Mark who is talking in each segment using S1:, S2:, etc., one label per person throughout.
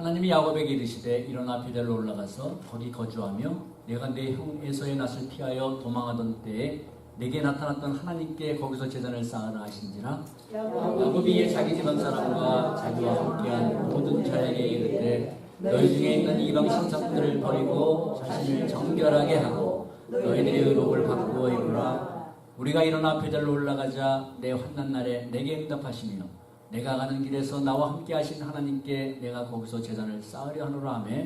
S1: 하나님이 야곱에게 이르시되 일어나 베델로 올라가서 거기 거주하며 내가 내 형 에서의 낯을 피하여 도망하던 때에 내게 나타났던 하나님께 거기서 제단을 쌓으라 하신지라. 야곱이 이에 자기 집안 사람과 자기와 함께한 모든 자에게 이르되 너희 중에 있는 이방 신상들을 버리고 자신을 정결하게 하고 너희들의 의복을 바꾸어 입으라. 우리가 일어나 베델로 올라가자 내 환난 날에 내게 응답하시며 내가 가는 길에서 나와 함께 하신 하나님께 내가 거기서 제단을 쌓으려 하노라 하며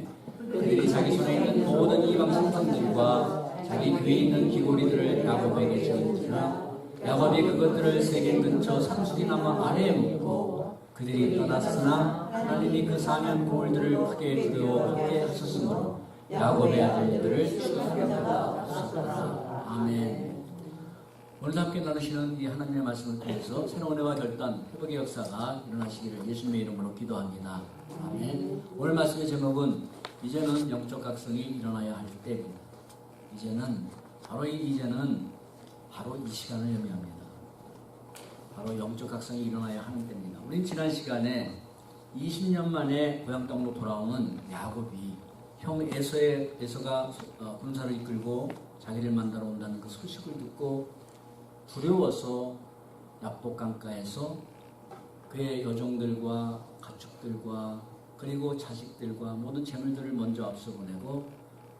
S1: 그들이 자기 손에 있는 모든 이방 신상들과 자기 귀에 있는 귀고리들을 야곱에게 주었지라. 야곱이 그것들을 세겜 근처 상수리나무 아래에 묻고 그들이 떠났으나 하나님이 그 사면 고울들을 크게 두려워하게 하셨으므로 야곱의 아들들을 축복하였다. 아멘. 오늘 함께 나누시는 이 하나님의 말씀을 통해서 새로운 은혜와 결단, 회복의 역사가 일어나시기를 예수님의 이름으로 기도합니다. 아멘. 오늘 말씀의 제목은 이제는 영적 각성이 일어나야 할 때입니다. 이제는 바로 이 시간을 의미합니다. 바로 영적 각성이 일어나야 하는 때입니다. 우린 지난 시간에 20년 만에 고향 땅으로 돌아오는 야곱이 형 에서가 군사를 이끌고 자기를 만나러 온다는 그 소식을 듣고 두려워서 야복강가에서 그의 여종들과 가축들과 그리고 자식들과 모든 재물들을 먼저 앞서 보내고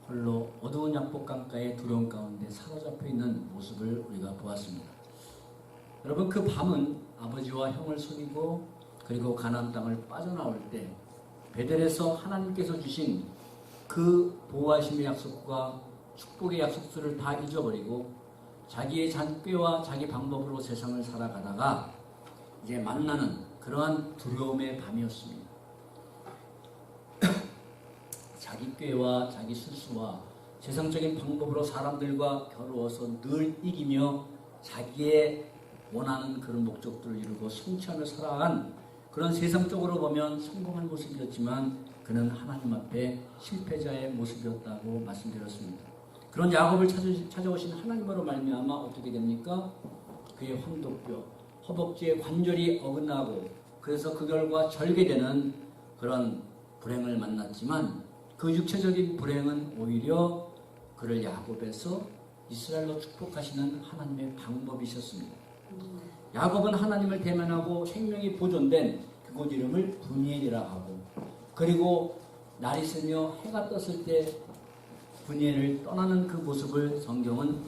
S1: 홀로 어두운 야복강가의 두려움 가운데 사로잡혀 있는 모습을 우리가 보았습니다. 여러분, 그 밤은 아버지와 형을 속이고 그리고 가나안 땅을 빠져나올 때 베델에서 하나님께서 주신 그 보호하심의 약속과 축복의 약속들을 다 잊어버리고 자기의 잔꾀와 자기 방법으로 세상을 살아가다가 이제 만나는 그러한 두려움의 밤이었습니다. 자기 꾀와 자기 술수와 세상적인 방법으로 사람들과 겨루어서 늘 이기며 자기의 원하는 그런 목적들을 이루고 성취하며 살아간 그런 세상적으로 보면 성공한 모습이었지만 그는 하나님 앞에 실패자의 모습이었다고 말씀드렸습니다. 그런 야곱을 찾아오신 하나님으로 말미암아 어떻게 됩니까? 그의 황도뼈, 허벅지의 관절이 어긋나고 그래서 그 결과 절개되는 그런 불행을 만났지만 그 육체적인 불행은 오히려 그를 야곱에서 이스라엘로 축복하시는 하나님의 방법이셨습니다. 야곱은 하나님을 대면하고 생명이 보존된 그곳 이름을 브니엘이라 하고 그리고 날이 새며 해가 떴을 때 브니엘을 떠나는 그 모습을 성경은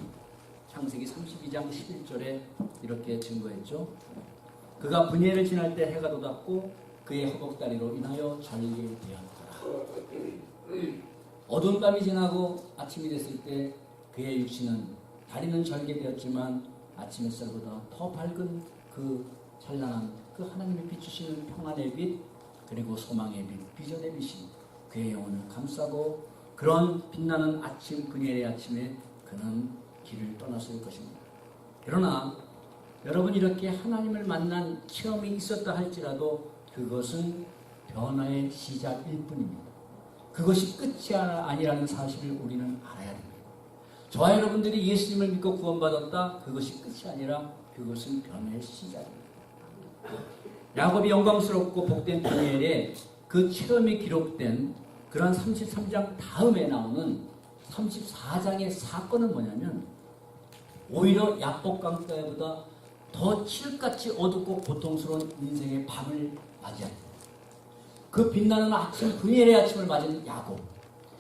S1: 창세기 32장 11절에 이렇게 증거했죠. 그가 브니엘을 지날 때 해가 돋았고 그의 허벅다리로 인하여 절개되었더라. 어두운 밤이 지나고 아침이 됐을 때 그의 육신은 다리는 절개되었지만 아침 햇살보다 더 밝은 그 찬란한 그 하나님의 비추시는 평안의 빛 그리고 소망의 빛, 비전의 빛이 그의 영혼을 감싸고 그런 빛나는 아침, 브니엘의 아침에 그는 길을 떠났을 것입니다. 그러나 여러분 이렇게 하나님을 만난 체험이 있었다 할지라도 그것은 변화의 시작일 뿐입니다. 그것이 끝이 아니라는 사실을 우리는 알아야 됩니다. 저와 여러분들이 예수님을 믿고 구원받았다. 그것이 끝이 아니라 그것은 변화의 시작입니다. 야곱이 영광스럽고 복된 브니엘의 그 체험이 기록된 그런 33장 다음에 나오는 34장의 사건은 뭐냐면 오히려 야복강가보다 더 칠흑같이 어둡고 고통스러운 인생의 밤을 맞이합니다. 그 빛나는 아침, 브니엘의 아침을 맞은 야곱.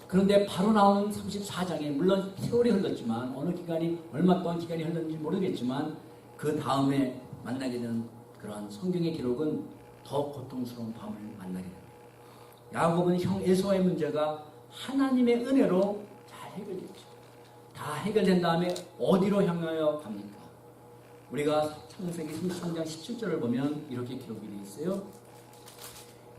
S1: 그런데 바로 나오는 34장에 물론 세월이 흘렀지만 어느 기간이 얼마 동안 기간이 흘렀는지 모르겠지만 그 다음에 만나게 되는 그러한 성경의 기록은 더 고통스러운 밤을 만나게 됩니다. 야곱은 형 에서의 문제가 하나님의 은혜로 잘 해결됐죠. 다 해결된 다음에 어디로 향하여 갑니까? 우리가 창세기 33장 17절을 보면 이렇게 기록이 되어 있어요.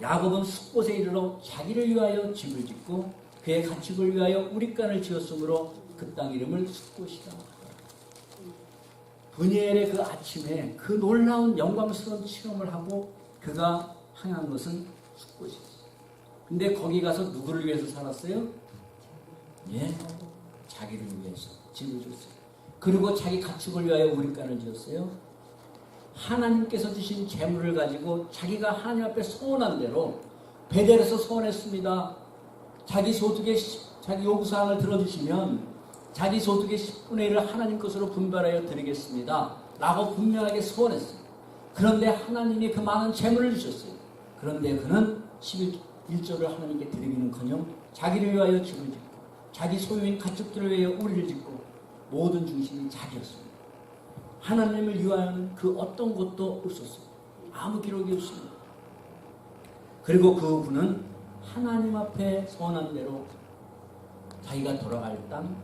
S1: 야곱은 숫곳에 이르러 자기를 위하여 집을 짓고 그의 가축을 위하여 우릿간을 지었으므로 그 땅 이름을 숫곳이라. 브니엘의 그 아침에 그 놀라운 영광스러운 체험을 하고 그가 향한 것은 숫곳이었어요. 근데 거기 가서 누구를 위해서 살았어요? 예, 자기를 위해서 집을 줬어요. 그리고 자기 가축을 위하여 우릿간을 지었어요. 하나님께서 주신 재물을 가지고 자기가 하나님 앞에 소원한 대로 베델에서 소원했습니다. 자기 소득의 자기 요구사항을 들어주시면 자기 소득의 10분의 1을 하나님 것으로 분별하여 드리겠습니다 라고 분명하게 소원했어요. 그런데 하나님이 그 많은 재물을 주셨어요. 그런데 그는 11조를 하나님께 드리기는커녕 자기를 위하여 집을 짓고 자기 소유인 가축들을 위하여 우리를 짓고 모든 중심이 자기였습니다. 하나님을 위하여는 그 어떤 것도 없었어요. 아무 기록이 없습니다. 그리고 그분은 하나님 앞에 소원한 대로 자기가 돌아갈 땅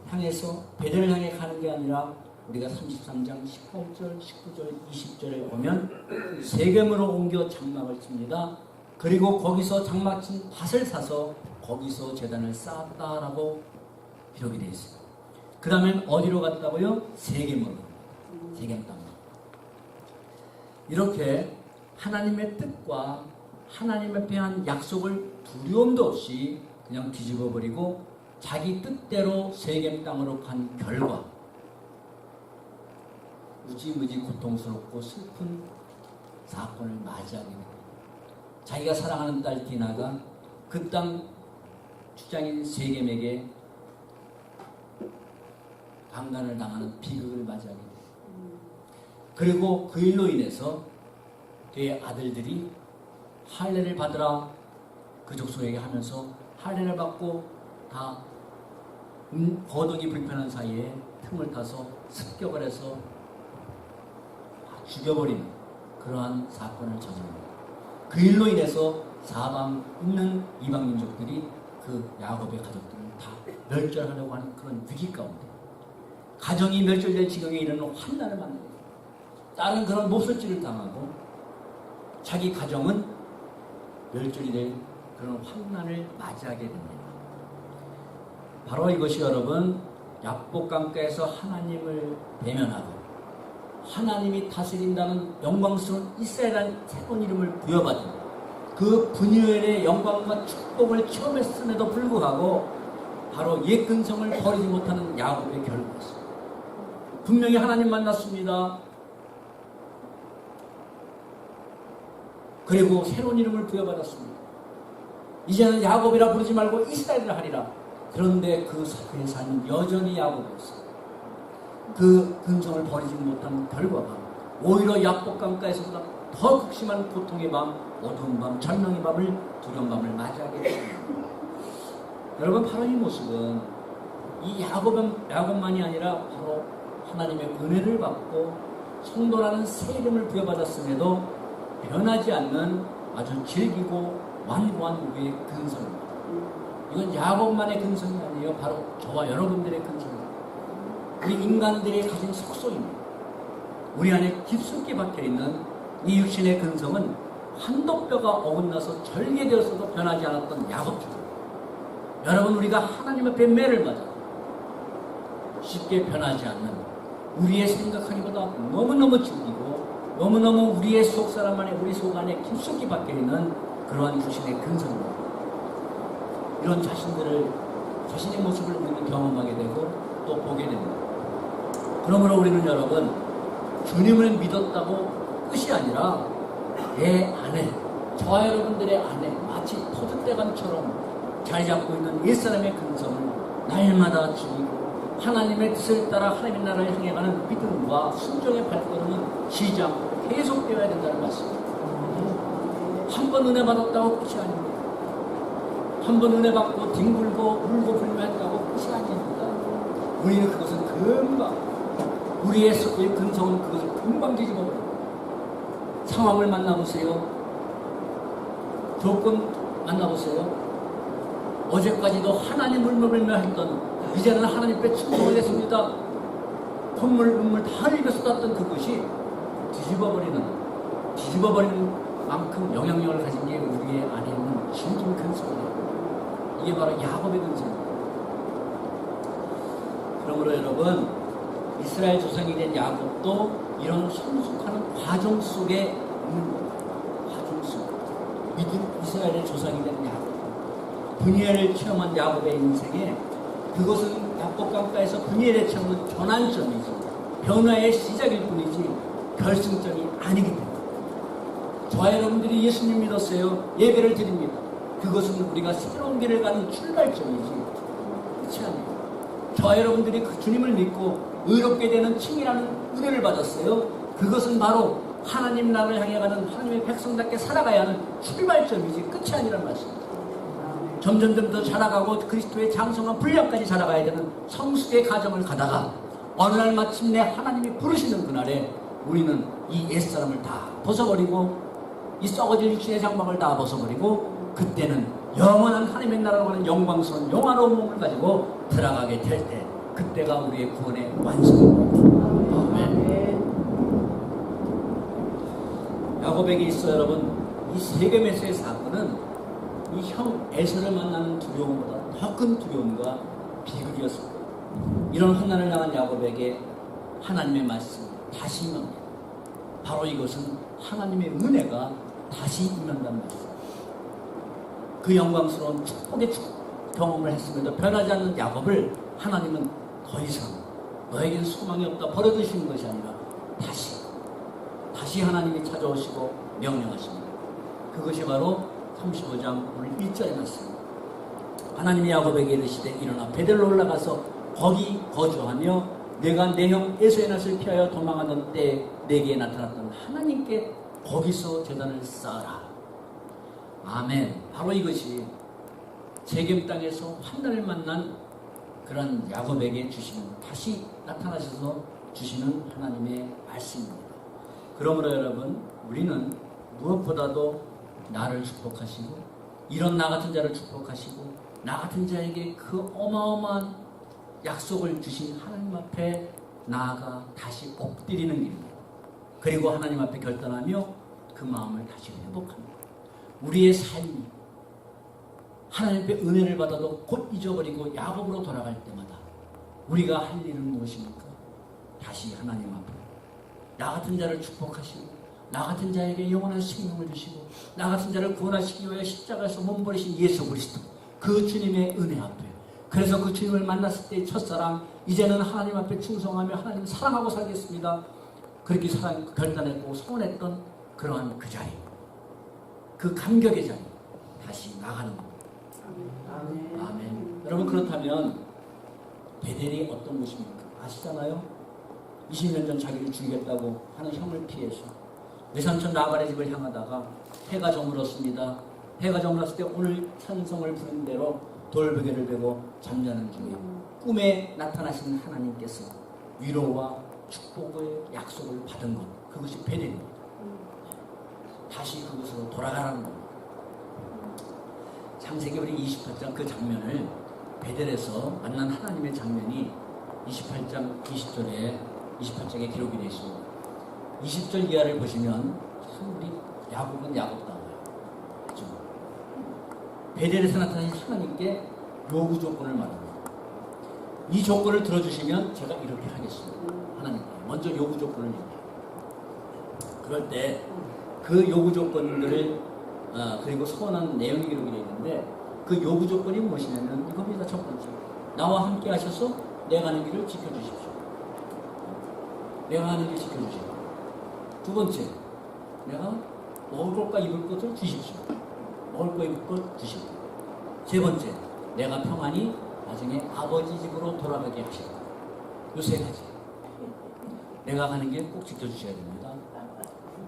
S1: 향해서 베델을 향해 가는 게 아니라 우리가 33장 18절, 19절, 20절에 보면 세겜으로 옮겨 장막을 칩니다. 그리고 거기서 장막 친 밭을 사서 거기서 제단을 쌓았다라고 기록이 되어 있습니다. 그 다음엔 어디로 갔다고요? 세겜으로. 세겜 땅. 이렇게 하나님의 뜻과 하나님에 대한 약속을 두려움도 없이 그냥 뒤집어버리고 자기 뜻대로 세겜 땅으로 간 결과 무지무지 고통스럽고 슬픈 사건을 맞이하게 됩니다. 자기가 사랑하는 딸 디나가 그 땅 주장인 세겜에게 강간을 당하는 비극을 맞이하게 됩니다. 그리고 그 일로 인해서 그의 아들들이 할례를 받으라 그 족속에게 하면서 할례를 받고 다 거동이 불편한 사이에 틈을 타서 습격을 해서 죽여버리는 그러한 사건을 저집니다. 그 일로 인해서 사방 있는 이방 민족들이 그 야곱의 가족들을 다 멸절하려고 하는 그런 위기 가운데 가정이 멸절될 지경에 이르는 환난을 만납니다. 딸은 그런 몹쓸지를 당하고 자기 가정은 멸절이 될 그런 환난을 맞이하게 됩니다. 바로 이것이 여러분 야복강가에서 하나님을 대면하고 하나님이 다스린다는 영광스러운 이스라엘이라는 새로운 이름을 부여받은 그 분유엘의 영광과 축복을 체험했음에도 불구하고 바로 옛 근성을 버리지 못하는 야곱의 결과였습니다. 분명히 하나님 만났습니다. 그리고 새로운 이름을 부여받았습니다. 이제는 야곱이라 부르지 말고 이스라엘이라 하리라. 그런데 그 그의 삶은 여전히 야곱이었어요. 그 근성을 버리지 못한 결과가 오히려 야복강가에서보다 더 극심한 고통의 밤, 어두운 밤, 절망의 밤을, 두려운 밤을 맞이하게 됩니다. 여러분 바로 이 모습은 이 야곱만이 아니라 바로 하나님의 은혜를 받고 성도라는 새 이름을 부여받았음에도 변하지 않는 아주 질기고 완고한 우리의 근성입니다. 이건 야곱만의 근성이 아니에요. 바로 저와 여러분들의 근성입니다. 우리 인간들이 가진 속성입니다. 우리 안에 깊숙이 박혀있는 이 육신의 근성은 한도뼈가 어긋나서 절개되어서도 변하지 않았던 야곱처럼 여러분 우리가 하나님 앞에 매를 맞아 쉽게 변하지 않는 우리의 생각하기보다 너무너무 질기고 너무너무 우리의 속사람 안에 우리 속 안에 깊숙이 박혀있는 그러한 육신의 근성입니다. 이런 자신의 모습을 우리는 경험하게 되고 또 보게 됩니다. 그러므로 우리는 여러분 주님을 믿었다고 끝이 아니라 내 안에 저와 여러분들의 안에 마치 터줏대감처럼 자리 잡고 있는 옛사람의 근성을 날마다 죽이고 하나님의 뜻을 따라 하나님의 나라를 향해 가는 믿음과 순종의 발걸음은 쉬지 않고 계속되어야 된다는 말씀입니다. 한 번 은혜 받았다고 끝이 아닙니다. 한 번 은혜 받고 뒹굴고 울고 불면했다고 끝이 아닙니다. 우리는 그것은 금방 우리의 근성은 그것을 금방 뒤집어버립니다. 상황을 만나보세요. 조금 만나보세요. 어제까지도 하나님을 먹으며 했던 이제는 하나님 앞에 충성을 했습니다. 콧물 눈물 다 흘리며 쏟았던 그것이 뒤집어버리는 만큼 영향력을 가진 게 우리의 안에 있는 진정 근성이에요. 이게 바로 야곱의 근성입니다. 그러므로 여러분 이스라엘 조상이 된 야곱도 이런 성숙하는 과정 속에 있는 거예요. 과정 속 이스라엘의 조상이 된 야곱 분이엘을 체험한 야곱의 인생에 그것은 야복강가에서 분이엘의 체험은 전환점이지 변화의 시작일 뿐이지 결승점이 아니기 때문에 저와 여러분들이 예수님 믿었어요. 예배를 드립니다. 그것은 우리가 새로운 길을 가는 출발점이지. 그렇지 않아요. 저와 여러분들이 그 주님을 믿고 의롭게 되는 칭이라는 은혜를 받았어요. 그것은 바로 하나님 나라를 향해 가는 하나님의 백성답게 살아가야 하는 출발점이지 끝이 아니란 말씀입니다. 점점점 더 자라가고 그리스도의 장성한 분량까지 자라가야 되는 성숙의 과정을 가다가 어느 날 마침내 하나님이 부르시는 그날에 우리는 이 옛사람을 다 벗어버리고 이 썩어질 육신의 장막을 다 벗어버리고 그때는 영원한 하나님의 나라로 가는 영광스러운 영화로운 몸을 가지고 들어가게 될 때 그때가 우리의 구원의 완성입니다. 아멘. 야곱에게 있어 여러분 이 세겜에서의 사건은 이 형 에서를 만나는 두려움보다 더 큰 두려움과 비극이었습니다. 이런 환난을 당한 야곱에게 하나님의 말씀이 다시 임합니다. 바로 이것은 하나님의 은혜가 다시 임한다는 말씀. 그 영광스러운 축복의 경험을 했음에도 변하지 않는 야곱을 하나님은 더 이상 너에겐 소망이 없다 버려두시는 것이 아니라 다시 하나님이 찾아오시고 명령하십니다. 그것이 바로 35장 오늘 1절에 말씀입니다. 하나님이 야곱에게 이르시되 일어나 베델로 올라가서 거기 거주하며 내가 내 형 에서의 낯을 피하여 도망하던 때에 내게 나타났던 하나님께 거기서 제단을 쌓아라. 아멘. 바로 이것이 세겜 땅에서 환난을 만난 그런 야곱에게 주시는 다시 나타나셔서 주시는 하나님의 말씀입니다. 그러므로 여러분 우리는 무엇보다도 나를 축복하시고 이런 나 같은 자를 축복하시고 나 같은 자에게 그 어마어마한 약속을 주신 하나님 앞에 나아가 다시 엎드리는 일입니다. 그리고 하나님 앞에 결단하며 그 마음을 다시 회복합니다. 우리의 삶이 하나님 앞에 은혜를 받아도 곧 잊어버리고 야곱으로 돌아갈 때마다 우리가 할 일은 무엇입니까? 다시 하나님 앞에 나 같은 자를 축복하시고 나 같은 자에게 영원한 생명을 주시고 나 같은 자를 구원하시기 위해 십자가에서 몸버리신 예수 그리스도 그 주님의 은혜 앞에 그래서 그 주님을 만났을 때의 첫사랑 이제는 하나님 앞에 충성하며 하나님 사랑하고 살겠습니다. 그렇게 결단했고 소원했던 그러한 그 자리 그 감격의 자리 다시 나가는 겁니다. 아멘. 여러분 그렇다면 베델이 어떤 곳입니까? 아시잖아요? 20년 전 자기를 죽이겠다고 하는 형을 피해서 외삼촌 라반의 집을 향하다가 해가 저물었습니다. 해가 저물었을 때 오늘 찬송을 부른 대로 돌베개를 베고 잠자는 중에 꿈에 나타나시는 하나님께서 위로와 축복의 약속을 받은 것 그것이 베델입니다. 다시 그곳으로 돌아가라는 겁니다. 창세기우리 28장 그 장면을 베델에서 만난 하나님의 장면이 28장 28장에 기록이 되어 있습니다. 20절 이하를 보시면 참 우리 야곱은 야곱다워요. 그렇죠? 베델에서 나타나신 하나님께 요구 조건을 말합니다. 이 조건을 들어주시면 제가 이렇게 하겠습니다. 하나님께 먼저 요구 조건을 얘기해요. 그럴 때 그 요구 조건들을 그리고 소원한 내용이 기록이 되어 있는데 그 요구 조건이 무엇이냐면 이겁니다. 첫 번째, 나와 함께 하셔서 내가 가는 길을 지켜주십시오. 내가 하는 길 지켜주십시오. 두 번째, 내가 먹을 것과 입을 것을 주십시오. 먹을 것, 입을 것 주십시오. 세 번째, 내가 평안히 나중에 아버지 집으로 돌아가게 하시고 요 세 가지. 내가 가는 길 꼭 지켜주셔야 됩니다.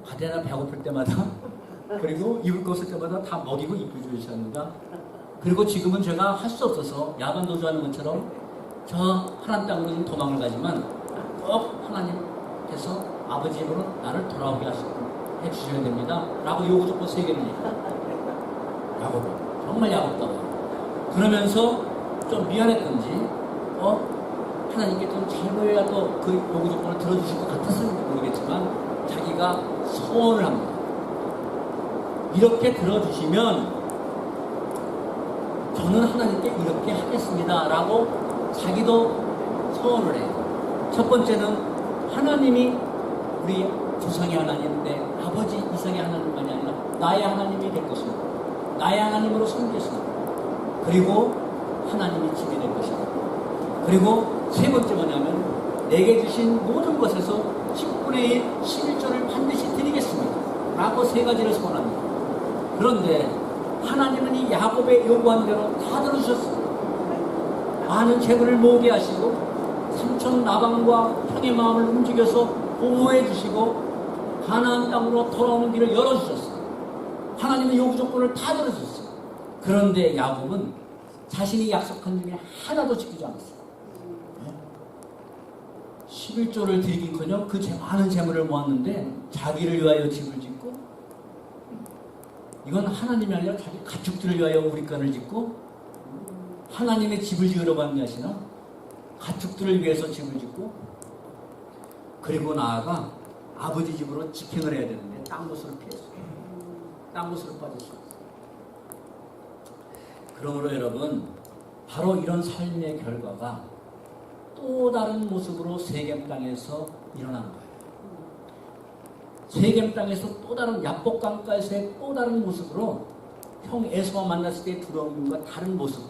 S1: 가대나 배고플 때마다 그리고 입을 거 없을 때마다 다 먹이고 입혀주셔야 합니다. 그리고 지금은 제가 할 수 없어서 야반 도주하는 것처럼 저 하나님 땅으로 좀 도망을 가지만 꼭 하나님께서 아버지 집으로 나를 돌아오게 해주셔야 됩니다. 라고 요구 조건 3개를 얘기해요. 야곱 정말 야곱다고요. 그러면서 좀 미안했던지 하나님께 좀 잘 보여야 또 그 요구 조건을 들어주실 것 같았을지 모르겠지만 자기가 소원을 합니다. 이렇게 들어주시면 저는 하나님께 이렇게 하겠습니다 라고 자기도 소원을 해요. 첫 번째는 하나님이 우리 조상의 하나님인데 아버지 이삭의 하나님만이 아니라 나의 하나님이 될 것입니다. 나의 하나님으로 섬기겠습니다. 그리고 하나님이 집이 될 것입니다. 그리고 세 번째 뭐냐면 내게 주신 모든 것에서 10분의 1, 11조를 반드시 드리겠습니다. 라고 세 가지를 소원합니다. 그런데 하나님은 이 야곱의 요구한 대로 다 들어주셨어요. 많은 재물을 모으게 하시고 삼촌 라반과 형의 마음을 움직여서 보호해 주시고 가나안 땅으로 돌아오는 길을 열어주셨어요. 하나님의 요구 조건을 다 들어주셨어요. 그런데 야곱은 자신이 약속한 중에 하나도 지키지 않았어요. 11조를 드리긴커녕 그 많은 재물을 모았는데 자기를 위하여 집을 짓고, 이건 하나님이 아니라 자기 가축들을 위하여 우리간을 짓고, 하나님의 집을 지으러 방해하시나? 가축들을 위해서 집을 짓고, 그리고 나아가 아버지 집으로 직행을 해야 되는데 딴 곳으로 피했어요. 딴 곳으로 빠졌어요. 그러므로 여러분, 바로 이런 삶의 결과가 또 다른 모습으로 세겜 땅에서 일어난 거예요. 세겜 땅에서 또 다른 야복 강가에서의 또 다른 모습으로 형 에서와 만났을 때의 두려움과 다른 모습,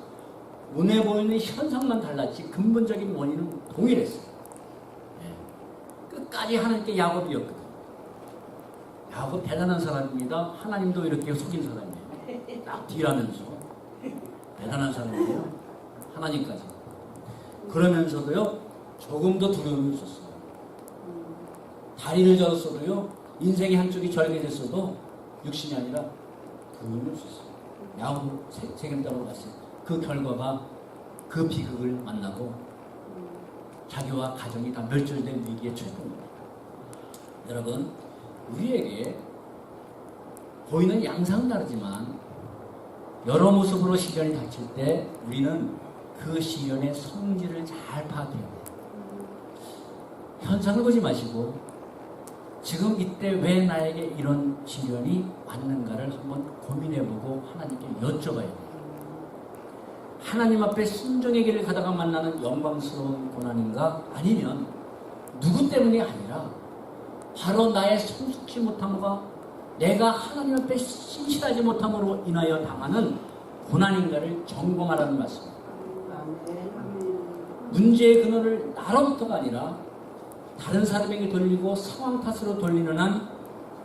S1: 눈에 보이는 현상만 달랐지 근본적인 원인은 동일했어요. 끝까지 하나님께 야곱이었거든. 야곱 대단한 사람입니다. 하나님도 이렇게 속인 사람이에요. 딱 딜하면서 대단한 사람이에요. 하나님까지. 그러면서도요, 조금 더 두려움이 없었어요. 다리를 저었어도요, 인생의 한쪽이 절개됐어도 육신이 아니라 두려움이 없었어요. 야곱 세겜 땅으로 갔어요. 그 결과가 그 비극을 만나고 자기와 가정이 다 멸절된 위기에 처해 겁니다. 여러분, 우리에게 보이는 양상은 다르지만 여러 모습으로 시련이 닥칠 때 우리는 그 시련의 성질을 잘 파악해야 돼요. 현상을 보지 마시고 지금 이때 왜 나에게 이런 시련이 왔는가를 한번 고민해보고 하나님께 여쭤봐야 돼요. 하나님 앞에 순종의 길을 가다가 만나는 영광스러운 고난인가? 아니면 누구 때문이 아니라 바로 나의 성숙지 못함과 내가 하나님 앞에 신실하지 못함으로 인하여 당하는 고난인가를 점검하라는 말씀입니다. 문제의 근원을 나로부터가 아니라 다른 사람에게 돌리고 상황 탓으로 돌리는 한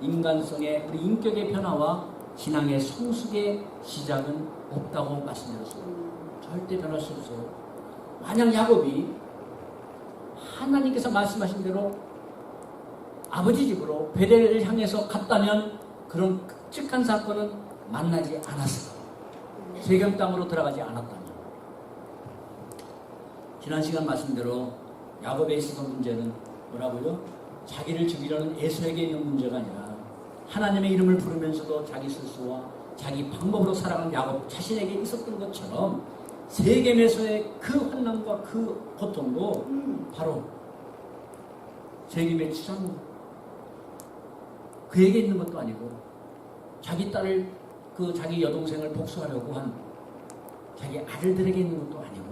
S1: 인간성의 우리 인격의 변화와 신앙의 성숙의 시작은 없다고 말씀드렸습니다. 절대 변할 수 없어요. 만약 야곱이 하나님께서 말씀하신 대로 아버지 집으로 베델을 향해서 갔다면 그런 끔찍한 사건은 만나지 않았어요. 세겜 땅으로 들어가지 않았다면. 지난 시간 말씀대로 야곱에 있었던 문제는 뭐라고요? 자기를 죽이려는 에서에게 있는 문제가 아니라 하나님의 이름을 부르면서도 자기 스스로와 자기 방법으로 살아가는 야곱 자신에게 있었던 것처럼 세겜에서의 그 환난과 그 고통도 바로 세겜의 치장 그에게 있는 것도 아니고 자기 딸을 자기 여동생을 복수하려고 한 자기 아들들에게 있는 것도 아니고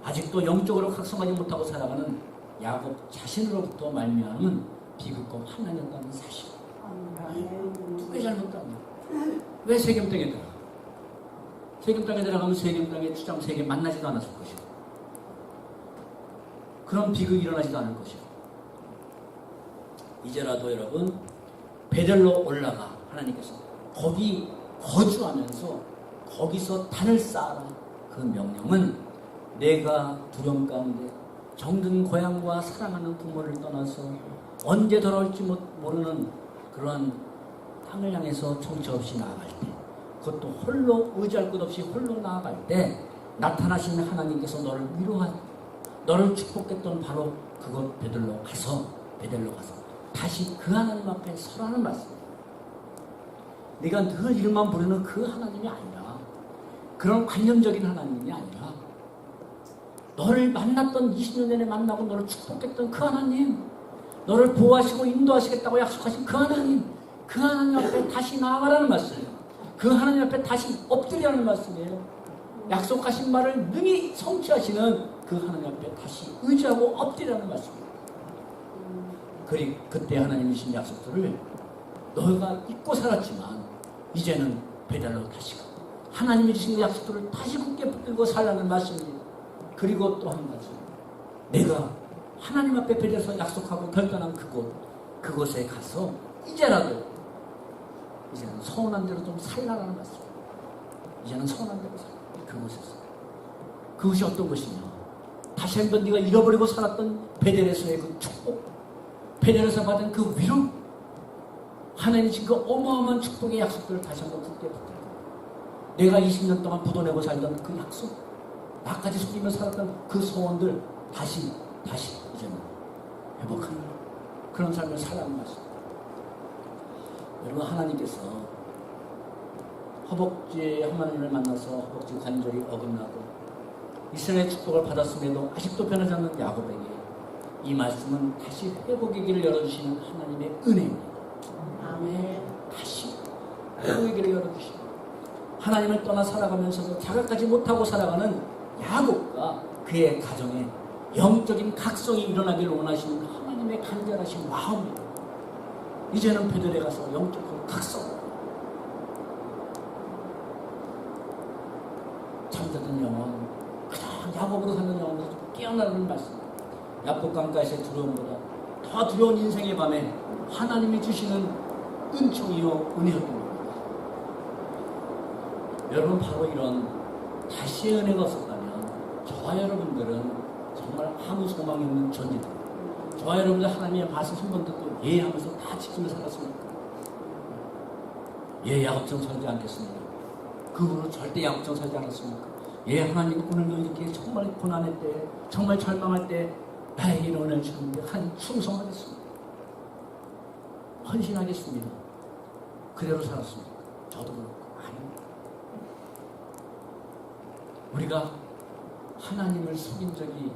S1: 아직도 영적으로 각성하지 못하고 살아가는 야곱 자신으로부터 말미암은 비극과 환난이었다는 사실. 두 개 잘못됐다. 왜 세겜 땅에 들어가? 세겜 땅에 들어가면 세겜 땅에 추장 세겜 만나지도 않았을 것이고 그런 비극이 일어나지도 않을 것이고 이제라도 여러분 베델로 올라가 하나님께서 거기 거주하면서 거기서 단을 쌓아라. 그 명령은 내가 두려움 가운데 정든 고향과 사랑하는 부모를 떠나서 언제 돌아올지 모르는 그러한 땅을 향해서 정처 없이 나아갈 때 그것도 홀로 의지할 것 없이 홀로 나아갈 때 나타나시는 하나님께서 너를 위로하고 너를 축복했던 바로 그곳 베델로 가서 다시 그 하나님 앞에 서라는 말씀이에요. 네가 늘 이름만 부르는 그 하나님이 아니라 그런 관념적인 하나님이 아니라 너를 만났던 20년 전에 만나고 너를 축복했던 그 하나님, 너를 보호하시고 인도하시겠다고 약속하신 그 하나님 앞에 다시 나아가라는 말씀이에요. 그 하나님 앞에 다시 엎드리라는 말씀이에요. 약속하신 말을 능히 성취하시는 그 하나님 앞에 다시 의지하고 엎드리라는 말씀이에요. 그때 하나님이 주신 약속들을 너가 잊고 살았지만 이제는 베델로 다시 가고 하나님이 주신 약속들을 다시 굳게 붙들고 살라는 말씀입니다. 그리고 또 한 가지, 내가 하나님 앞에 베델에서 약속하고 결단한 그곳에 가서 이제라도 이제는 서운한 대로 좀 살라라는 말씀. 이제는 서운한 대로 살라. 그곳에서. 그것이 어떤 것이냐? 다시 한번 네가 잃어버리고 살았던 베델에서의 그 축복, 베델에서 받은 그 위로, 하나님이 지금 그 어마어마한 축복의 약속들을 다시 한번 굳게 붙들고, 내가 20년 동안 부도내고 살던 그 약속, 나까지 속이며 살았던 그 소원들 다시 이제는 회복하는 그런 삶을 살아가는 것입니다. 여러분, 하나님께서 허벅지에 하나님을 만나서 허벅지 관절이 어긋나고 이스라엘의 축복을 받았음에도 아직도 변하지 않는 야곱에게 이 말씀은 다시 회복의 길을 열어주시는 하나님의 은혜입니다.
S2: 아멘.
S1: 다시 회복의 길을 열어주시고, 하나님을 떠나 살아가면서도 자각하지 못하고 살아가는 야곱과 그의 가정에 영적인 각성이 일어나기를 원하시는 하나님의 간절하신 마음입니다. 이제는 베델에 가서 영적으로 각성, 잠자던 영혼, 그냥 야곱으로 사는 영혼으로 깨어나는 말씀. 야곱 강가에서의 두려움보다 더 두려운 인생의 밤에 하나님이 주시는 은총이요 은혜였던 겁니다. 여러분, 바로 이런 다시의 은혜가 없었다면 저와 여러분들은 정말 아무 소망 있는 존재들, 저와 여러분들 하나님의 말씀 한 번도 또 예하면서 다 지키며 살았습니까? 예, 야곱처럼 살지 않겠습니다. 그 후로 절대 야곱처럼 살지 않았습니까? 예, 하나님 오늘도 이렇게 정말 고난의 때, 정말 절망할 때 나에게 은혜를 주는데 하나님 충성하겠습니다. 헌신하겠습니다. 그대로 살았습니다. 저도 그렇고. 아닙니다. 우리가 하나님을 속인 적이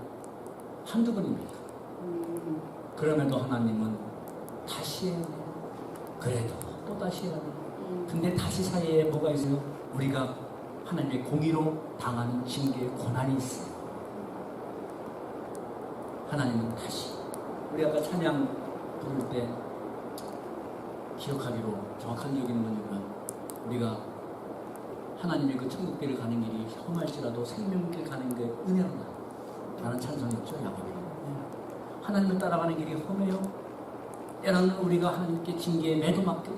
S1: 한두 번입니다. 그럼에도 하나님은 다시 해야 돼요. 그래도 또 다시 해야 돼요. 근데 다시 사이에 뭐가 있어요? 우리가 하나님의 공의로 당하는 징계의 고난이 있어요. 하나님은 다시, 우리 아까 찬양 부를 때 기억하기로 정확한 기억이 있는 거니까, 우리가 하나님의 그 천국길을 가는 길이 험할지라도 생명길 가는 게 은혜로다 라는 찬송이었죠, 야곱이. 하나님을 따라가는 길이 험해요. 때로는 우리가 하나님께 징계에 매도맞고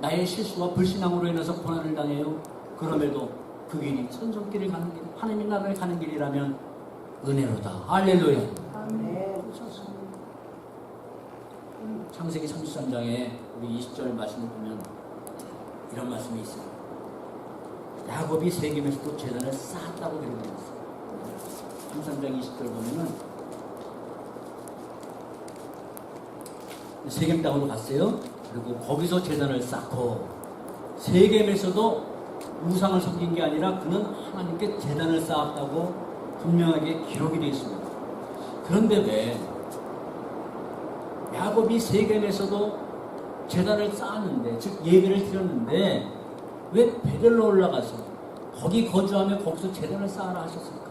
S1: 나의 실수와 불신앙으로 인해서 고난을 당해요. 그럼에도 그 길이 천국길을 가는 길, 하나님의 나라를 가는 길이라면 은혜로다. 할렐루야.
S2: 아멘.
S1: 창세기 33장에 우리 20절 말씀을 보면 이런 말씀이 있어요. 야곱이 세겜에서도 재단을 쌓았다고 기록되어 있어요. 33장 20절 보면은 세겜 땅으로 갔어요. 그리고 거기서 재단을 쌓고, 세겜에서도 우상을 섬긴 게 아니라 그는 하나님께 재단을 쌓았다고 분명하게 기록이 되어 있습니다. 그런데 왜 야곱이 세겜에서도 재단을 쌓았는데, 즉 예배를 드렸는데 왜 베델로 올라가서 거기 거주하며 거기서 재단을 쌓아라 하셨을까?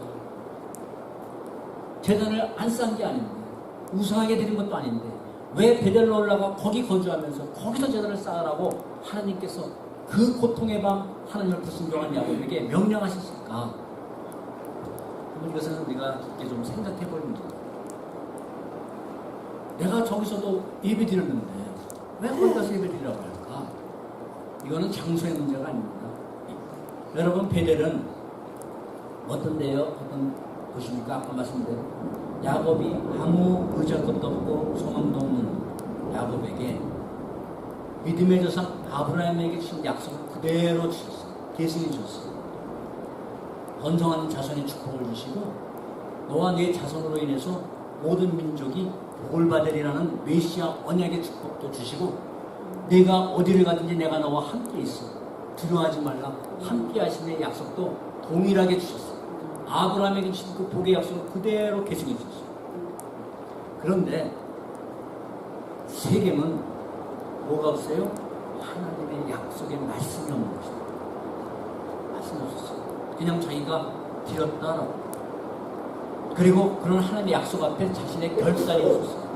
S1: 재단을 안 쌓은 게 아닌데, 우상하게 드린 것도 아닌데 왜 베델로 올라가 거기 거주하면서 거기서 재단을 쌓으라고 하나님께서 그 고통의 밤 하나님을 불순종한 야곱에게 명령하셨을까? 이것은 우리가 깊게 좀 생각해 볼 문제입니다. 내가 저기서도 예배 드렸는데 왜 거기 가서 예배 드리라고 할까? 이거는 장소의 문제가 아닙니다. 여러분, 베델은 어떤 데요? 어떤 곳입니까? 아까 말씀대로 야곱이 아무 의지할 것도 없고 소망도 없는 야곱에게 믿음의 조상 아브라함에게 주신 약속을 그대로 주셨어요. 계승해 주셨어요. 번성하는 자손의 축복을 주시고, 너와 네 자손으로 인해서 모든 민족이 복을 받으리라는 메시아 언약의 축복도 주시고, 내가 어디를 가든지 내가 너와 함께 있어, 두려워하지 말라, 함께 하시는 약속도 동일하게 주셨어요. 아브라함에게 주신 그 복의 약속을 그대로 계승해 주셨어요. 그런데 세겜은 뭐가 없어요? 하나님의 약속의 말씀이 없는 것입니다. 말씀이 없었어요. 그냥 자기가 드렸다라고. 그리고 그런 하나님의 약속 앞에 자신의 결단이 없었어요.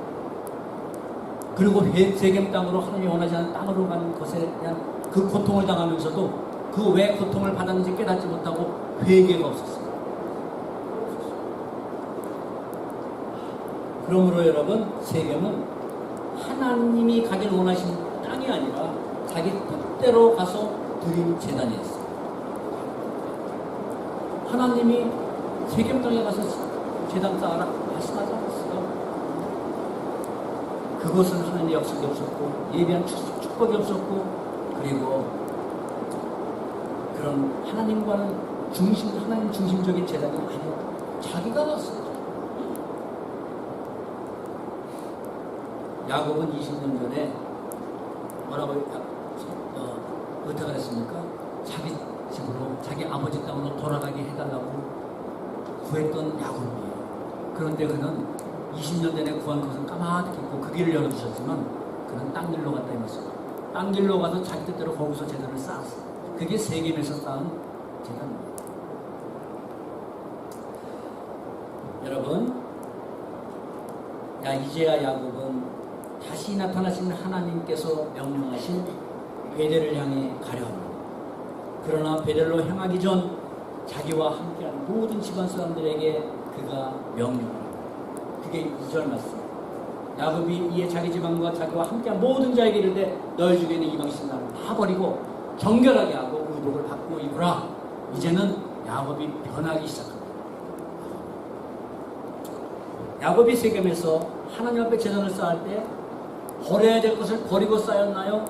S1: 그리고 세겜 땅으로 하나님이 원하지 않는 땅으로 가는 것에 대한 그 고통을 당하면서도 그 왜 고통을 받았는지 깨닫지 못하고 회개가 없었어요. 그러므로 여러분, 세겜은 하나님이 가길 원하시는 땅이 아니라 자기 뜻대로 가서 드린 제단이었어요. 하나님이 세겜 땅에 가서 제단 쌓아라 말씀하지 않았어요. 그것은 하나님의 약속이 없었고 예비한 축복이 없었고 그리고 그런 하나님 중심적인 제단이 아니에요. 자기가 갔어요. 야곱은 20년 전에 뭐라고 의탁을 했습니까? 자기 집으로 자기 아버지 땅으로 돌아가게 해달라고 구했던 야곱이에요. 그런데 그는 20년 전에 구한 것은 까맣게 있고 그 길을 열어주셨지만 그는 딴 길로 갔다 이랬어요. 딴 길로 가서 자기 뜻대로 거기서 제단을 쌓았어요. 그게 세겜에서 쌓은 제단입니다. 여러분, 이제야 야곱은 다시 나타나신 하나님께서 명령하신 베델을 향해 가려 합니다. 그러나 베델로 향하기 전 자기와 함께하는 모든 집안 사람들에게 그가 명령합니다. 그게 2절 말씀. 야곱이 이에 자기 집안과 자기와 함께한 모든 자에게 이르되 너희 중에 있는 이방 신랑을 다 버리고 정결하게 하고 의복을 받고 입으라. 이제는 야곱이 변하기 시작합니다. 야곱이 세겜에서 하나님 앞에 제단을 쌓을 때 버려야 될 것을 버리고 쌓였나요?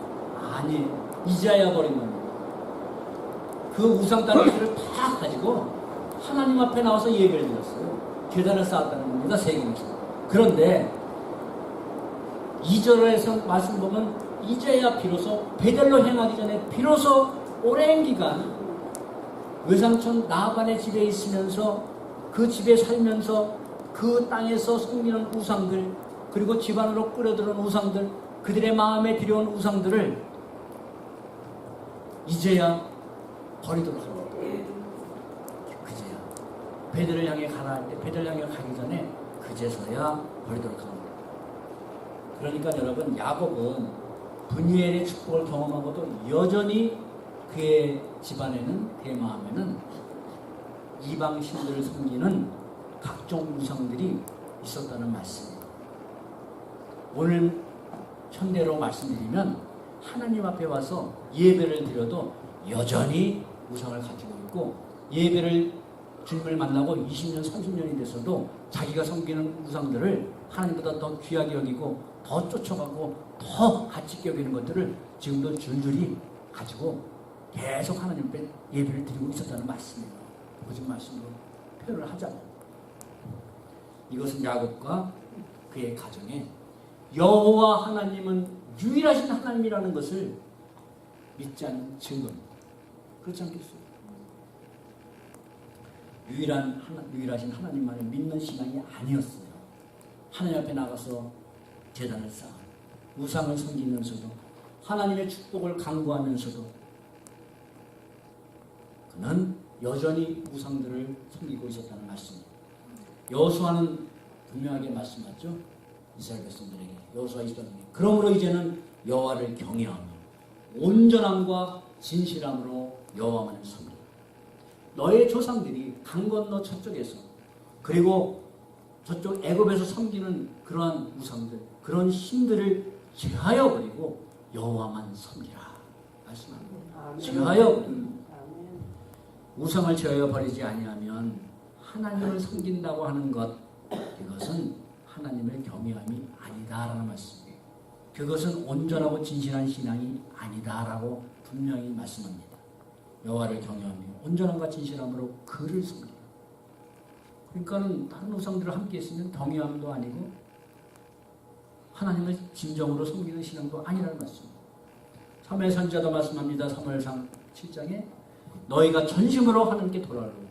S1: 아니에요. 이제야 버린 겁니다. 그 우상 따르기를 다 가지고 하나님 앞에 나와서 예배를 드렸어요. 제단을 쌓았다는 겁니다. 세겜에서. 그런데 2절에서 말씀 보면 이제야 비로소 베델로 향하기 전에 비로소 오랜 기간 외삼촌 나반의 집에 있으면서 그 집에 살면서 그 땅에서 섬기는 우상들 그리고 집안으로 끌어들은 우상들 그들의 마음에 들여온 우상들을 이제야 버리도록 합니다. 그제야 베델을 향해 가라 할 때 베델을 향해 가기 전에 그제서야 버리도록 합니다. 그러니까 여러분 야곱은 분이엘의 축복을 경험하고도 여전히 그의 집안에는 그의 마음에는 이방 신들을 섬기는 각종 우상들이 있었다는 말씀입니다. 오늘 현대로 말씀드리면 하나님 앞에 와서 예배를 드려도 여전히 우상을 가지고 있고 예배를 주님을 만나고 20년, 30년이 됐어도 자기가 섬기는 우상들을 하나님보다 더 귀하게 여기고 더 쫓아가고 더 가치 여기는 것들을 지금도 줄줄이 가지고 계속 하나님 앞에 예배를 드리고 있었다는 말씀이에요. 오직 말씀으로 표현을 하자면 이것은 야곱과 그의 가정에 여호와 하나님은 유일하신 하나님이라는 것을 믿지 않는 증거입니다. 그렇지 않겠어요? 유일하신 하나님만을 믿는 신앙이 아니었어요. 하나님 앞에 나가서 제단을 쌓아 우상을 섬기면서도 하나님의 축복을 강구하면서도 그는 여전히 우상들을 섬기고 있었다는 말씀입니다. 여호수아는 분명하게 말씀하죠. 이스라엘 백성들에게 여호수아 20장에 그러므로 이제는 여호와를 경외하며 온전함과 진실함으로 여호와만을 섬기라. 너의 조상들이 강 건너 저쪽에서 그리고 저쪽 애굽에서 섬기는 그러한 우상들 그런 신들을 제하여 버리고 여호와만 섬기라 말씀합니다. 제하여 버리고 우상을 제하여 버리지 아니하면 하나님을 섬긴다고 하는 것 이것은 하나님을 경외함이 아니다라는 말씀이에요. 그것은 온전하고 진실한 신앙이 아니다라고 분명히 말씀합니다. 여호와를 경외하며 온전함과 진실함으로 그를 섬기라. 그러니까는 다른 우상들을 함께 있으면 경외함도 아니고 하나님을 진정으로 섬기는 신앙도 아니라는 말씀입니다. 사무엘 선지자도 말씀합니다. 사무엘상 7장에 너희가 전심으로 하나님께 돌아오고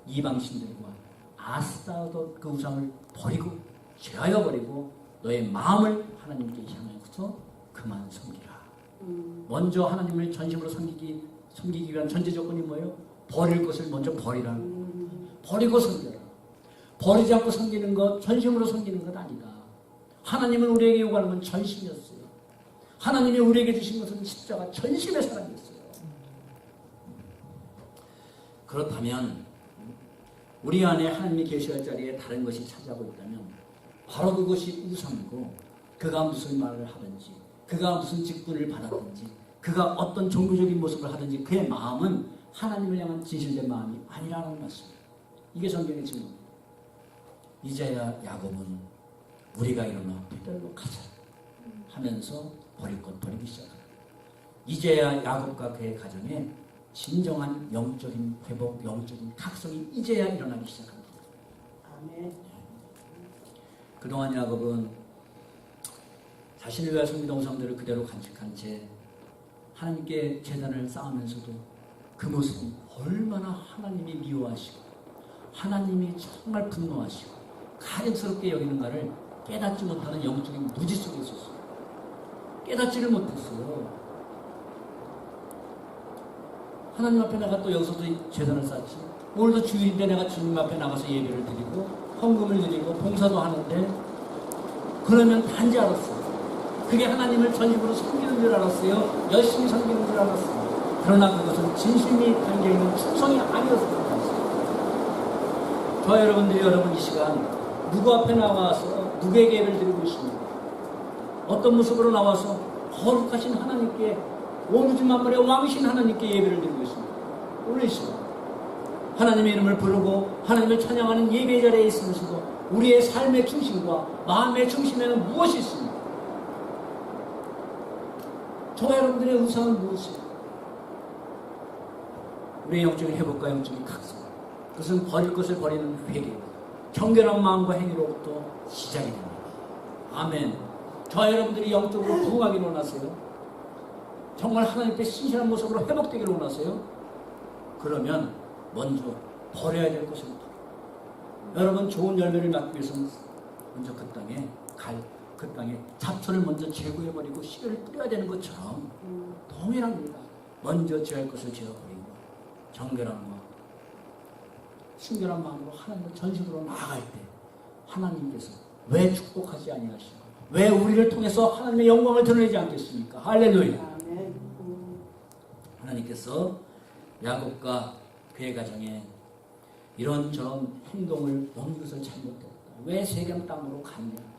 S1: 이방 신들과 아스타도 그 우상을 버리고 제하여 버리고 너의 마음을 하나님께 향해서 그만 섬기라. 먼저 하나님을 전심으로 섬기기 위한 전제 조건이 뭐예요? 버릴 것을 먼저 버리라. 버리고 섬겨라. 버리지 않고 섬기는 것, 전심으로 섬기는 것 아니다. 하나님은 우리에게 요구하는 건 전심이었어요. 하나님이 우리에게 주신 것은 십자가 전심의 사랑이었어요. 그렇다면 우리 안에 하나님이 계셔야 자리에 다른 것이 차지하고 있다면 바로 그것이 우상이고 그가 무슨 말을 하든지 그가 무슨 직분을 받았든지 그가 어떤 종교적인 모습을 하든지 그의 마음은 하나님을 향한 진실된 마음이 아니라는 말씀입니다. 이게 성경의 증거입니다. 이제야 야곱은 우리가 일어나 베델로 가자 하면서 버릴 것 버리기 시작합니다. 이제야 야곱과 그의 가정에 진정한 영적인 회복, 영적인 각성이 이제야 일어나기 시작합니다.
S2: 아멘.
S1: 그동안 야곱은 자신을 위하여 섬기던 우상들을 그대로 간직한 채 하나님께 제단을 쌓으면서도 그 모습이 얼마나 하나님이 미워하시고 하나님이 정말 분노하시고 가증스럽게 여기는가를 깨닫지 못하는 영적인 무지 속에 있었어요. 깨닫지를 못했어요. 하나님 앞에 내가 또 여기서도 제단을 쌓지, 오늘도 주일인데 내가 주님 앞에 나가서 예배를 드리고 헌금을 드리고 봉사도 하는데, 그러면 단지 알았어요. 그게 하나님을 전입으로 섬기는 줄 알았어요. 열심히 섬기는 줄 알았어요. 그러나 그것은 진심이 담겨있는 충성이 아니었습니다. 저 여러분들이 여러분 이 시간 누구 앞에 나와서 누구에게 예배를 드리고 있습니까? 어떤 모습으로 나와서 거룩하신 하나님께, 온 우주 만물의 왕이신 하나님께 예배를 드리고 있습니다. 오늘 이 시간 하나님의 이름을 부르고 하나님을 찬양하는 예배 자리에 있으면서도 우리의 삶의 중심과 마음의 중심에는 무엇이 있습니까? 저와 여러분들의 우상은 무엇이에요? 우리의 영적인 회복과 영적인 각성, 그것은 버릴 것을 버리는 회개, 정결한 마음과 행위로부터 시작이 됩니다. 아멘. 저와 여러분들이 영적으로 부흥하기를 원하세요? 정말 하나님께 신실한 모습으로 회복되기를 원하세요? 그러면 먼저 버려야 될 것을 여러분, 좋은 열매를 낳기 위해서는 먼저 그 땅에 잡초를 먼저 제거해버리고 씨를 뿌려야 되는 것처럼 동일합니다. 먼저 제할 것을 제어버리고 정결함과 순결한 마음으로 하나님을 전심으로 나아갈 때 하나님께서 왜 축복하지 아니하시고 왜 우리를 통해서 하나님의 영광을 드러내지 않겠습니까? 할렐루야.
S2: 아멘.
S1: 하나님께서 야곱과 그의 가정에 이런저런 행동을 너무 것을 잘못했다. 왜 세겜 땅으로 갔냐?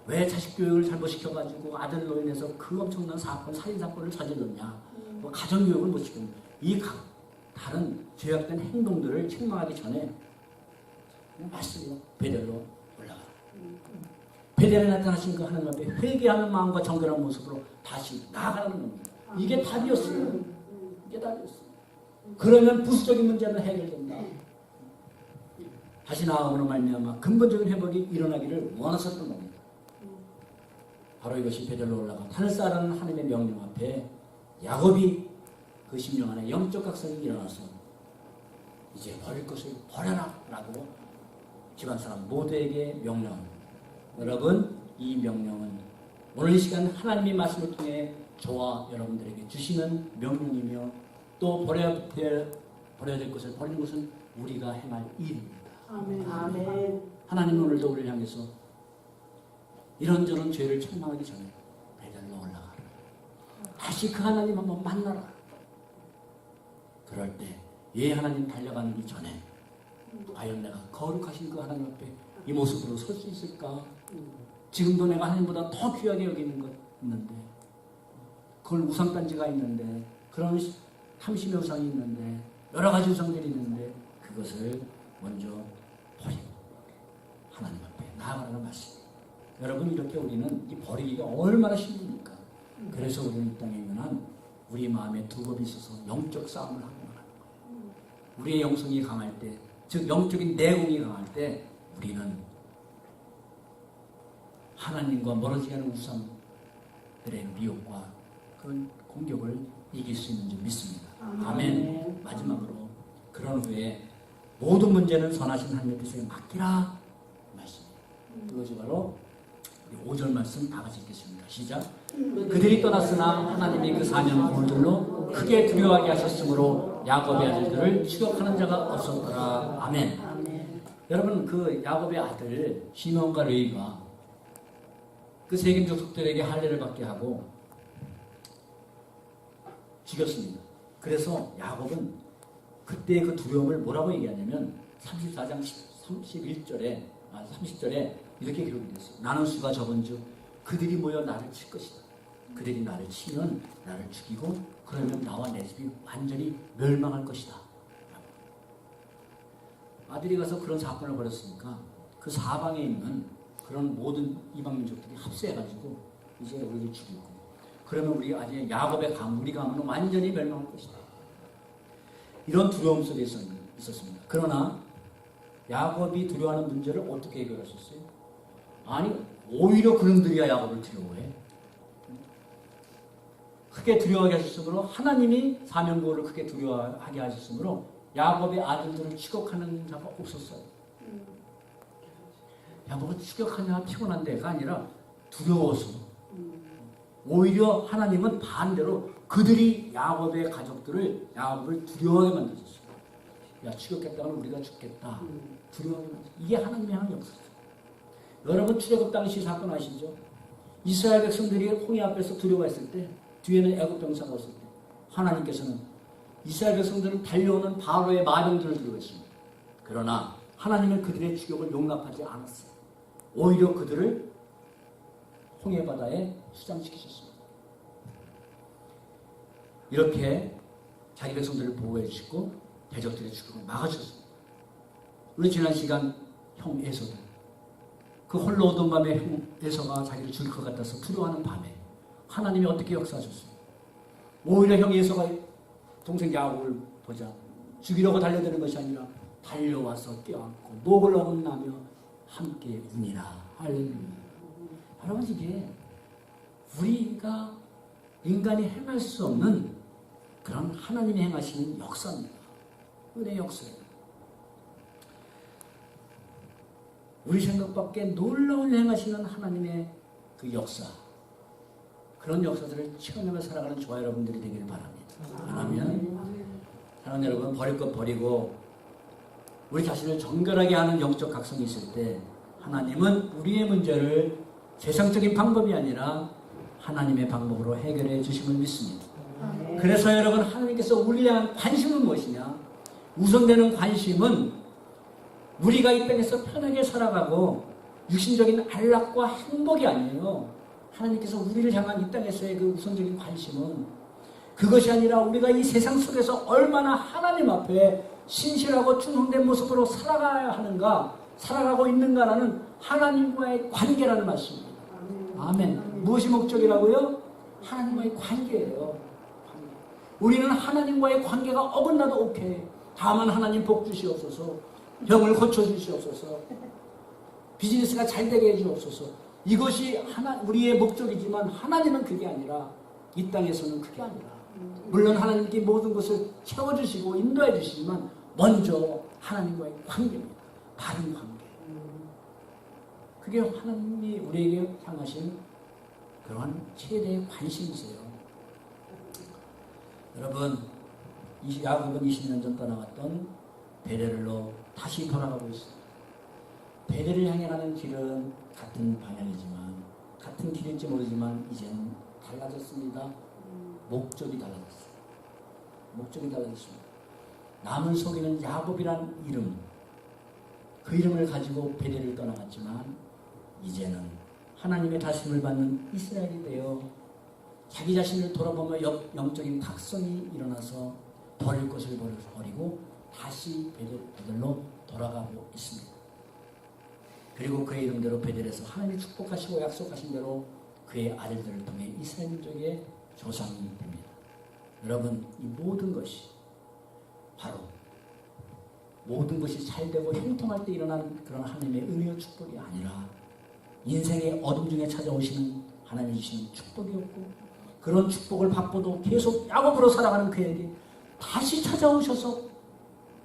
S1: 왜 자식 교육을 잘못시켜가지고 아들로 인해서 그 엄청난 사건, 살인사건을 저질렀냐? 가정교육을 못 시켰냐? 이 다른 죄악된 행동들을 책망하기 전에 말씀이요. 베델로 올라가라. 베델에 나타나신 그 하나님 앞에 회개하는 마음과 정결한 모습으로 다시 나아가는 겁니다. 이게 답이었어요. 이게 답이었어요. 그러면 부수적인 문제는 해결된다. 다시 나아가므로 말미암아 근본적인 회복이 일어나기를 원하셨던 겁니다. 바로 이것이 베델로 올라가 탄을 쌓으라는 하나님의 명령 앞에 야곱이 그 심령 안에 영적 각성이 일어나서 이제 버릴 것을 버려라 라고 집안 사람 모두에게 명령합니다. 여러분, 이 명령은 오늘 이 시간 하나님의 말씀을 통해 저와 여러분들에게 주시는 명령이며 또 버려야 될 것을 버리는 것은 우리가 행할 일입니다.
S2: 아멘. 아멘.
S1: 하나님은 오늘도 우리를 향해서 이런저런 죄를 책망하기 전에 베델로 올라가라. 다시 그 하나님 한번 만나라. 그럴 때 예 하나님 달려가기 전에 과연 내가 거룩하신 그 하나님 앞에 이 모습으로 설 수 있을까? 지금도 내가 하나님보다 더 귀하게 여기는 것 있는데, 그걸 우상단지가 있는데, 그런 탐심의 우상이 있는데, 여러 가지 우상들이 있는데 그것을 먼저 버리고 하나님 앞에 나아가라는 말씀입니다. 여러분, 이렇게 우리는 이 버리기가 얼마나 힘듭니까? 그래서 우리는 이 땅에 있는 한 우리 마음에 두법이 있어서 영적 싸움을 하고 나가는 거예요. 우리의 영성이 강할 때, 즉 영적인 내공이 강할 때 우리는 하나님과 멀어지게 하는 우상들의 미혹과 그런 공격을 이길 수 있는 줄 믿습니다. 아멘. 마지막으로 그런 후에 모든 문제는 선하신 하나님의 뜻에 맡기라 말씀입니다. 그것이 바로 5절 말씀 다 같이 읽겠습니다. 시작. 그들이 떠났으나 하나님이 그 4년 골들로 크게 두려워하게 하셨으므로 야곱의 아들들을 추격하는 자가 없었더라. 아멘. 여러분, 그 야곱의 아들 시몬과 레위가 그 세겜 족속들에게 할례를 받게 하고 죽였습니다. 그래서 야곱은 그때의 그 두려움을 뭐라고 얘기하냐면 34장 30절에 이렇게 기록이 됐어요. 나는 수가 적은즉 그들이 모여 나를 칠 것이다. 그들이 나를 치면 나를 죽이고 그러면 나와 내 집이 완전히 멸망할 것이다. 아들이 가서 그런 사건을 벌였으니까 그 사방에 있는 그런 모든 이방 민족들이 합세해가지고 이제 우리를 죽이고 그러면 우리 아직 야곱의 우리 가문은 완전히 멸망할 것이다. 이런 두려움 속에 있었습니다. 그러나 야곱이 두려워하는 문제를 어떻게 해결하셨어요? 아니 오히려 그놈들이야 야곱을 두려워해. 크게 두려워하게 하셨으므로 하나님이 사명고를 크게 두려워하게 하셨으므로 야곱의 아들들을 추격하는 자가 없었어요. 야곱을 추격하냐 피곤한 데가 아니라 두려워서 오히려 하나님은 반대로 그들이 야곱의 가족들을 야곱을 두려워하게 만드셨어요. 야 추격했다가는 우리가 죽겠다. 두려워하게 만드셨어요. 이게 하나님의 하는 역사예요. 여러분 출애굽 당시 사건 아시죠? 이스라엘 백성들이 홍해 앞에서 두려워했을 때 뒤에는 애굽 병사가 왔을 때 하나님께서는 이스라엘 백성들은 달려오는 바로의 마병들을 두려워했습니다. 그러나 하나님은 그들의 추격을 용납하지 않았어요. 오히려 그들을 홍해 바다에 수장시키셨습니다. 이렇게 자기 백성들을 보호해 주시고 대적들의 추격을 막아주셨습니다. 우리 지난 시간 형 에서도 그 홀로 오던 밤에 형 에서가 자기를 죽일 것 같아서 두려워하는 밤에 하나님이 어떻게 역사하셨어요? 오히려 형 에서가 동생 야곱을 보자 죽이려고 달려드는 것이 아니라 달려와서 껴안고 목을 어긋나며 함께 우니라. 할렐루야. 여러분 이게 우리가 인간이 행할 수 없는 그런 하나님이 행하시는 역사입니다. 은혜의 역사예요. 우리 생각밖에 놀라운 행하시는 하나님의 그 역사, 그런 역사들을 체험하며 살아가는 저와 여러분들이 되기를 바랍니다. 그러면 사랑하는 여러분, 버릴 것 버리고 우리 자신을 정결하게 하는 영적 각성이 있을 때 하나님은 우리의 문제를 세상적인 방법이 아니라 하나님의 방법으로 해결해 주심을 믿습니다. 그래서 여러분, 하나님께서 우리에 대한 관심은 무엇이냐? 우선되는 관심은 우리가 이 땅에서 편하게 살아가고 육신적인 안락과 행복이 아니에요. 하나님께서 우리를 향한 이 땅에서의 그 우선적인 관심은 그것이 아니라 우리가 이 세상 속에서 얼마나 하나님 앞에 신실하고 충성된 모습으로 살아가야 하는가, 살아가고 있는가라는 하나님과의 관계라는 말씀입니다. 아멘. 무엇이 목적이라고요? 하나님과의 관계예요. 우리는 하나님과의 관계가 어긋나도 오케이. 다만 하나님 복 주시옵소서, 병을 고쳐주시옵소서, 비즈니스가 잘 되게 해주옵소서. 이것이 우리의 목적이지만 하나님은 그게 아니라, 이 땅에서는 그게 아니라, 물론 하나님께 모든 것을 채워주시고 인도해 주시지만 먼저 하나님과의 관계입니다. 바른 관계. 그게 하나님이 우리에게 향하신 그러한 최대의 관심이세요. 여러분, 야곱은 20년 전 떠나갔던 베델로 다시 돌아가고 있습니다. 베델을 향해 가는 길은 같은 방향이지만, 같은 길일지 모르지만 이제는 달라졌습니다. 목적이 달라졌어요. 목적이 달라졌습니다. 남을 속이는 야곱이란 이름, 그 이름을 가지고 베델을 떠나갔지만 이제는 하나님의 다스림을 받는 이스라엘이 되어 자기 자신을 돌아보며 영적인 각성이 일어나서 버릴 것을 버리고 다시 베델로 돌아가고 있습니다. 그리고 그의 이름대로 베델에서 하나님이 축복하시고 약속하신 대로 그의 아들들을 통해 이스라엘 민족의 조상이 됩니다. 여러분, 이 모든 것이 바로 모든 것이 잘되고 형통할 때 일어나는 그런 하나님의 은혜와 축복이 아니라 인생의 어둠 중에 찾아오시는 하나님이 주시는 축복이었고, 그런 축복을 받고도 계속 야곱으로 살아가는 그에게 다시 찾아오셔서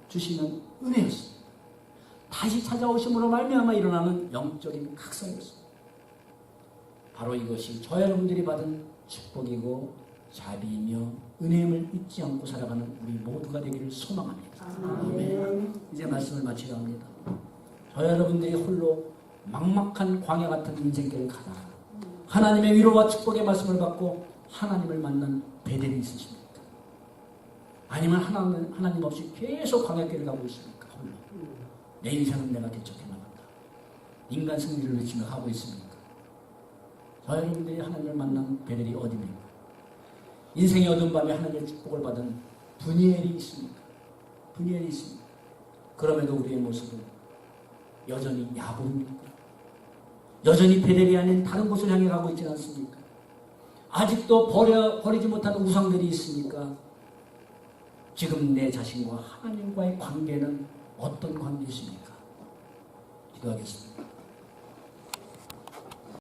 S1: 주시는 은혜였습니다. 다시 찾아오심으로 말미암아 일어나는 영적인 각성이었습니다. 바로 이것이 저 여러분들이 받은 축복이고 자비이며 은혜임을 잊지 않고 살아가는 우리 모두가 되기를 소망합니다. 아멘. 이제 말씀을 마치려 합니다. 저 여러분들이 홀로 막막한 광야 같은 인생길을 가다가 하나님의 위로와 축복의 말씀을 받고 하나님을 만난 베델이 있으십니까? 아니면 하나님 없이 계속 광야길을 가고 있습니까? 홀로. 내 인생은 내가 개척해 나간다. 인간 승리를 외치며 하고 있습니까? 저와 여러분들이 하나님을 만난 베델이 어디입니까? 인생의 어두운 밤에 하나님의 축복을 받은 분이엘이 있습니까? 분이엘이 있습니까? 그럼에도 우리의 모습은 여전히 야곱입니까? 여전히 베델이 아닌 다른 곳을 향해 가고 있지 않습니까? 아직도 버리지 못하는 우상들이 있습니까? 지금 내 자신과 하나님과의 관계는 어떤 관계이십니까? 기도하겠습니다.